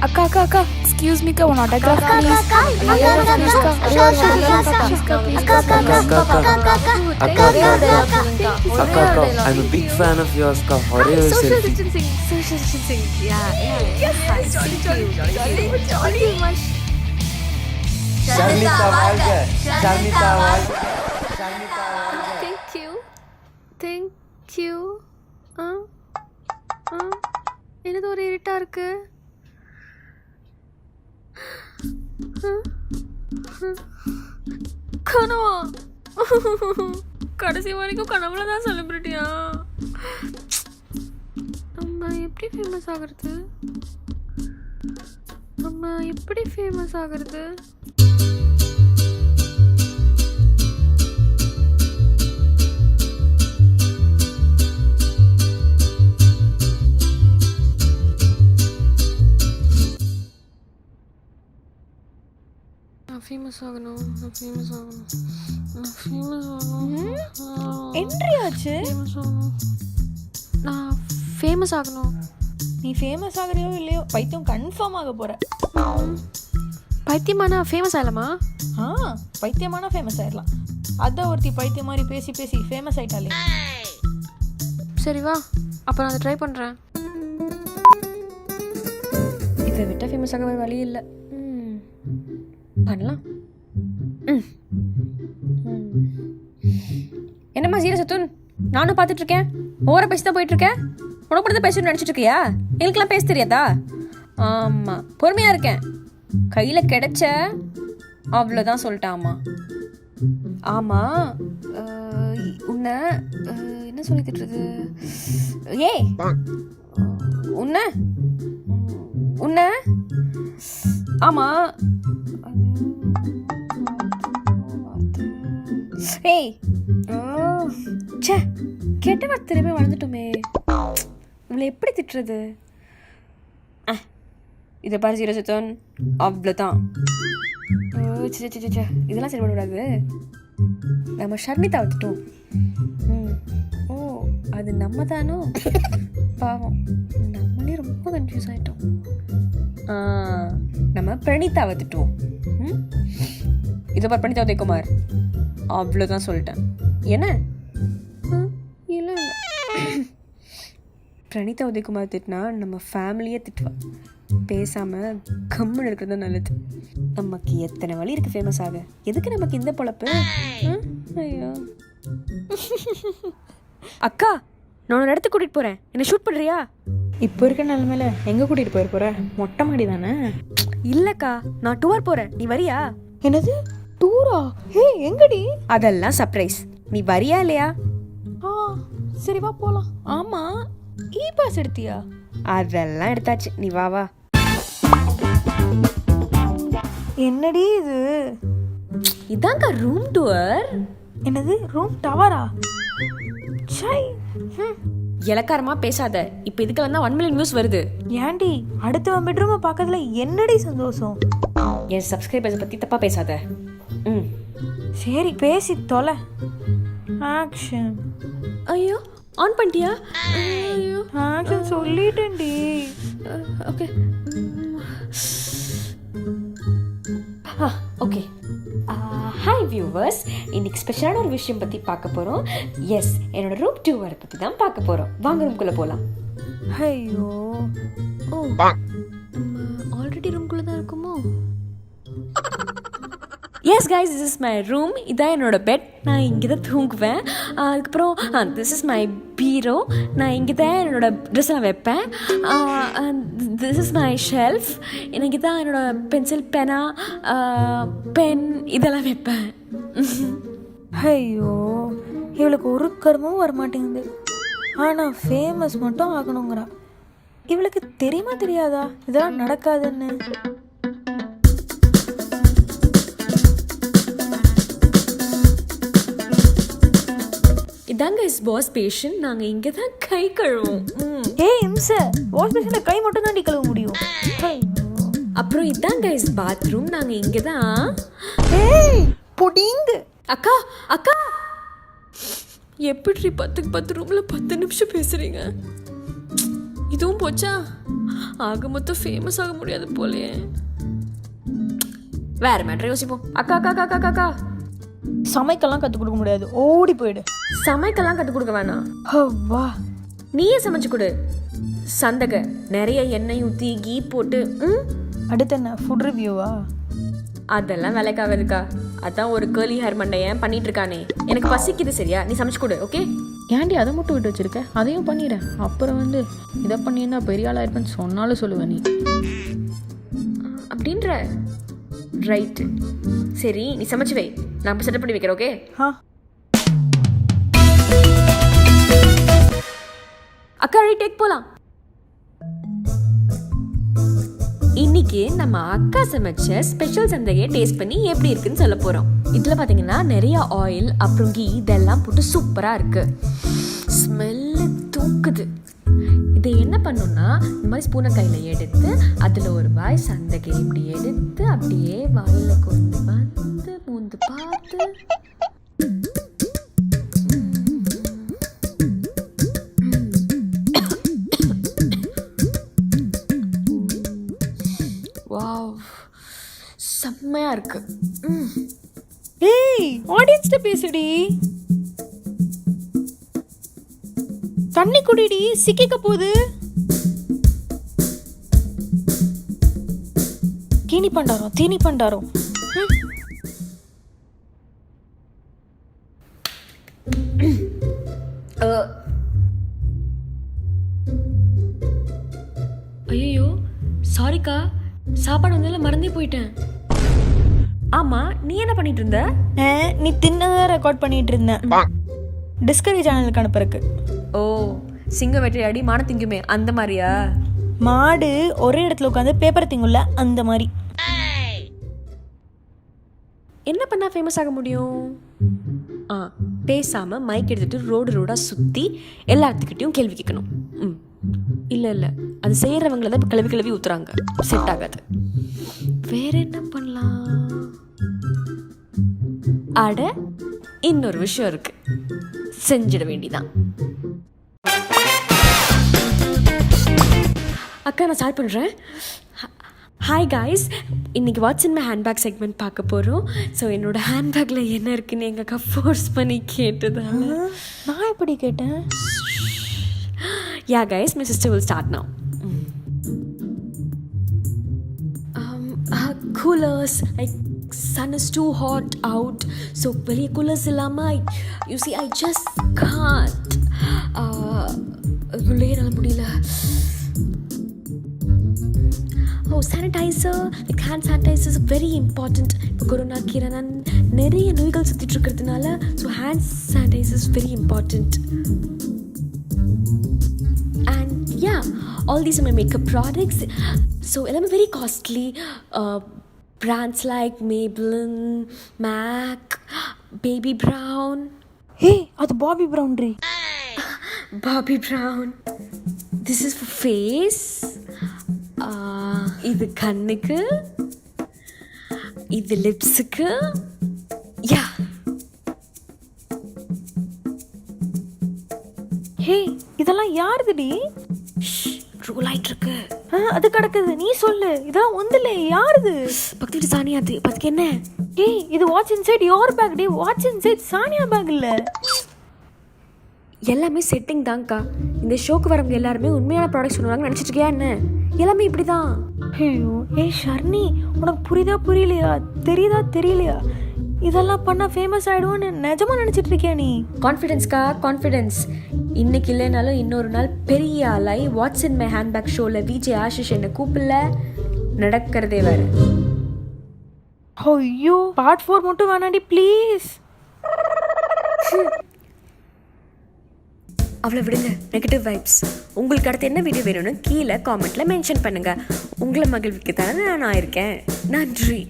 அக்கா அக்கா அக்கா எக்ஸ்கியூஸ் மீ கா one autograph I'm a big fan of yours. ஒரே ஒரு social selfie. distancing. Yeah. Jolly. Sharmita வாழ்க. ஷர்மிதா வாழ்க. Thank you. என்னது ஒரு இருட்டா இருக்கு. கனவா? கடைசி வரைக்கும் கனவுல தான் செலிபிரிட்டியா? நம்ம எப்படி ஃபேமஸ் ஆகுறது? ஃபேமஸ் ஆகணும். என்ட்ரி ஆச்சு. நான் ஃபேமஸ் ஆகணும். நீ ஃபேமஸ் ஆகறியோ இல்லையோ பைத்தியம் கன்ஃபார்ம் ஆக போற. பைத்தியமானா ஃபேமஸ் ஆகலாமா? பைத்தியமானா ஃபேமஸ் ஆயிடலாம். அதான் ஒருத்தி பைத்தியம் மாதிரி பேசி பேசி ஃபேமஸ் ஆயிட்டாலே. சரி வா, அப்போ நான் அதை ட்ரை பண்ணுறேன். இதை விட்டால் ஃபேமஸ் ஆக வழி இல்லை. பண்ணலாம். என்னம்மா சீரசத்துன், நானும் பார்த்துட்டு இருக்கேன். ஓர பேசி தான் போயிட்டு இருக்கேன். உனக்கு மட்டும் தான் பேசணும்னு நினச்சிட்டு இருக்கியா? எனக்குலாம் பேச தெரியாதா? ஆமாம், பொறுமையாக இருக்கேன். கையில் கிடைச்ச அவ்வளோதான் சொல்லிட்டேன். ஆமாம். உன்னை என்ன சொல்லி திட்டுறது? ஏய் உன்னை ஆமாம். ஏய் சே, கெட்ட வார்த்தை திரும்ப வளர்ந்துட்டோமே. இவளை எப்படி திட்டுறது? இதை பாரு சீரசத்தன், அவ்வளோதான். இதெல்லாம் சரி பண்ணக்கூடாது. நம்ம ஷர்மிதா வந்துட்டோம். ஓ, அது நம்ம தானோ? பாவம், நம்மளே ரொம்ப கன்ஃபியூஸ் ஆகிட்டோம். நம்ம பிரணீதா வந்துட்டோம். இதை பார் பிரணீதா உதயகுமார், அவ்வளோதான் சொல்லிட்டேன். என்ன? இல்லை பிரணீதா உதயகுமார் திட்டினா நம்ம ஃபேமிலியே திட்டுவா. பேசாமல் கம்முன்னு இருக்கிறது தான் நல்லது. நமக்கு எத்தனை வழி இருக்குது ஃபேமஸ் ஆக. எதுக்கு நமக்கு இந்த பொழப்பு? ஐயோ அக்கா, நான் ஒரு இடத்துக்கு கூட்டிகிட்டு போகிறேன். என்னை ஷூட் பண்ணுறியா? இப்போ இருக்க நிலமையில எங்கே கூட்டிகிட்டு போயிட மொட்டை மாடி தானே? இல்லைக்கா, நான் டூர் போகிறேன். நீ வரியா? என்னது டூரா? எங்கடி? அதெல்லாம் சர்ப்ரைஸ். நீ வரியா இல்லையா? சரி வா போகலாம். ஆமாம், இ பாஸ் எடுத்தியா? அதெல்லாம் எடுத்தாச்சு. நீ வா வா. என்னடி இது? இதாங்க ரூம் டூர். என்னது ரூம் டவரா? இலக்காரமா பேசாத. இப்போ இதுக்கெல்லாம் தான் 1 மில்லியன் வியூஸ் வருது. ஏன்டி அடுத்தவன் பெட்ரூமை பார்க்கறதுல என்னடி சந்தோஷம்? என் சப்ஸ்கிரைபர்ஸை பற்றி தப்பாக பேசாத. சரி பேசி தொலை. ஆக்ஷன். ஐயோ, ஆன் பண்ணிட்டியா? ஐயோ, ஆக்ஷன் சொல்லிட்டேன்டி. Okay okay. ஹாய் வியூவர்ஸ், இன்னைக்கு ஸ்பெஷலான ஒரு விஷயம் பற்றி பார்க்க போகிறோம். எஸ், என்னோட ரூம் டூரை பற்றி தான் பார்க்க போகிறோம். வாங்க ரூம்குள்ளே போகலாம். ஐயோ, ஓ, ஆல்ரெடி ரூம்குள்ளே தான் இருக்குமோ? S guys, this is my room. இதான் என்னோட பெட். நான் இங்கே தான் தூங்குவேன். அதுக்கப்புறம் திஸ் இஸ் மை பீரோ. நான் இங்கே தான் என்னோட ட்ரெஸ்ஸெல்லாம் வைப்பேன். This is my shelf. எனக்கு தான் என்னோட பென்சில், பேனா, பென் இதெல்லாம் வைப்பேன். ஐயோ, இவளுக்கு ஒரு கர்மமும் வரமாட்டேங்குது. ஆனால் ஃபேமஸ் மட்டும் ஆகணுங்கிறா. இவளுக்கு தெரியுமா தெரியாதா இதெல்லாம் நடக்காதுன்னு? இதாங்க இஸ் வாஷ் பேஷன். நாங்கள் இங்கே தான் கை கழுவோம். இம்ச, வாஷ் பேஷனில் கை மட்டும் தான் கழுவ முடியும். அப்புறம் இதாங்க இஸ் பாத்ரூம். நாங்கள் இங்கே தான். பொடிந்து. அக்கா அக்கா, எப்படி 10க்கு 10 ரூமில் 10 நிமிஷம் பேசுகிறீங்க? இதுவும் போச்சா? ஆக மொத்தம் ஃபேமஸ் ஆக முடியாது போலே. வேற மேட்ரு யோசிப்போம். அக்கா அக்கா அக்கா அக்கா அக்கா, சமைக்கலாம் கற்றுக் கொடுக்க முடியாது, ஓடி போயிடு. சமைக்கலாம் கற்றுக் கொடுக்க வேணாம், வா நீயே சமைச்சு கொடு. சந்தக நிறைய எண்ணெய் ஊற்றி கீ போட்டு. அடுத்து என்ன ஃபுட் ரிவ்யூவா? அதெல்லாம் வேலைக்காகாதுக்கா. அதான் ஒரு கேர்லி ஹேர் மண்டையன் பண்ணிட்டு இருக்கானே. எனக்கு பசிக்குது, சரியா? நீ சமைச்சு கொடு, ஓகே? ஏன்டி அதை மட்டும் விட்டு வச்சிருக்க? அதையும் பண்ணிடுறேன். அப்புறம் இதை பண்ணியிருந்தா பெரிய ஆளாக இருப்பேன்னு சொன்னாலும் சொல்லுவேன் நீ அப்படின்ற. ரைட்டு, சரி நீ சமைச்சு வை, நான் இப்போ செட்டப் பண்ணி வைக்கிறேன், ஓகே? அக்கா டேக் போலாம். இன்னைக்கு நம்ம அக்கா சமைச்ச ஸ்பெஷல் சந்தையை டேஸ்ட் பண்ணி எப்படி இருக்குன்னு சொல்ல போறோம். இதுல பாத்தீங்கன்னா நிறைய ஆயில் அப்புறம் கீ இதெல்லாம் போட்டு சூப்பரா இருக்கு. ஸ்மெல்லு தூக்குது. இதை என்ன பண்ணணும்னா, இந்த மாதிரி ஸ்பூனை கையில எடுத்து அதுல ஒரு வாய் சந்தையை இப்படி எடுத்து அப்படியே வாயில கொண்டு வந்து மூந்து பார்த்து செம்மையா இருக்கு. ஏய், ஆடியன்ஸ்ட பேசுடி. தண்ணி குடிடி, சிக்கிக்க போகுது. தீனி பண்டாரம், தீனி பண்டாரம். ஐயோ சாரிக்கா, சாப்பாடு வந்ததில் மறந்தே போயிட்டேன். ஆமா, நீ என்ன பண்ணிட்டு இருந்த? நீ தின்னதான் ரெக்கார்ட் பண்ணிட்டு இருந்தேன், டிஸ்கவரி சேனலுக்கு அனுப்புறக்கு. ஓ, சிங்கம் வேட்டையாடி மான திங்குமே அந்த மாதிரியா? மாடு ஒரே இடத்துல உட்காந்து பேப்பர் திங்குள்ள அந்த மாதிரி. என்ன பண்ணா ஃபேமஸ் ஆக முடியும்? பேசாம மைக் எடுத்துட்டு ரோடு ரோடா சுத்தி எல்லாத்துக்கிட்டையும் கேள்வி கேட்கணும். இல்ல அது செய்யறவங்கள தான் கிளவி கிளவி ஊத்துறாங்க, செட் ஆகாது. வேற என்ன பண்ணலாம்? அட, இன்னொரு விஷயம் இருக்கு, செஞ்சிட வேண்டிதான். அக்கா நான் ஸ்டார்ட் பண்ணுறேன். ஹாய் காய்ஸ், இன்றைக்கி watts in my handbag segment பார்க்க போகிறோம். ஸோ என்னோடய ஹேண்ட்பேக்கில் என்ன இருக்குன்னு எங்கள் அக்கா ஃபோர்ஸ் பண்ணி கேட்டதால நான் எப்படி கேட்டேன்? Yeah guys, my sister will start now. Coolers, like sun is too hot out, so வெளிய coolers இல்லாம you see I just can't. உள்ளே என்னால முடியல. Sanitizer, like hand sanitizer is very important. இப்போ கொரோனா கீரனா நிறைய நோய்கள் சுற்றிட்டு இருக்கிறதுனால so hand sanitizer is very important. And yeah, all these are my makeup products. So எல்லாமே very costly. Brands like Maybelline, MAC, Baby Brown. Hey, அது Bobby brown re. Bobbi Brown. This is for face. இது கண்ணுக்கு, இது லிப்ஸுக்கு. யா. ஹே, இதெல்லாம் யாருதுடி? Role ஆயிட்டு இருக்கு. அது கிடக்குது, நீ சொல்லு. இதெல்லாம் ஒன்றுல யாருது? பக்கத்து சானியா, அது பத்துக்கு என்ன? ஏய், இது வாட்ச் இன்சைட் யோர் பேக் டி. வாட்ச் இன்சைட் சானியா பேக் இல்ல. எல்லாமே செட்டிங் தான்க்கா. இந்த ஷோக்கு வரவங்க எல்லாருமே உண்மையான ப்ராடக்ட் சொல்லுவாங்க நினச்சிட்டு இருக்கியா என்ன? எல்லாமே இப்படி தான். ஐயோ, ஏய் ஷர்னி, உனக்கு புரியுதா புரியலையா, தெரியுதா தெரியலையா? இதெல்லாம் பண்ணால் ஃபேமஸ் ஆகிடுவோன்னு நிஜமாக நினச்சிட்டு இருக்கியா நீ? கான்ஃபிடென்ஸ்க்கா, கான்ஃபிடென்ஸ். இன்னைக்கு இல்லைனாலும் இன்னொரு நாள் பெரிய ஆளாய் வாட்ஸ் இன் மை ஹேண்ட்பேக் ஷோவில் விஜய் ஆஷிஷ் என்னை கூப்பிடல, நடக்கிறதே வேறு. ஐயோ, பார்ட் 4 மட்டும் வேணாடி ப்ளீஸ். அவ்வளோ விடுங்க, நெகட்டிவ் வைப்ஸ். உங்களுக்கு அடுத்து என்ன வீடியோ வேணும்னு கீழே காமெண்ட்டில் மென்ஷன் பண்ணுங்கள். உங்களை மகிழ்விக்கு தானே நான் இருக்கேன். நன்றி.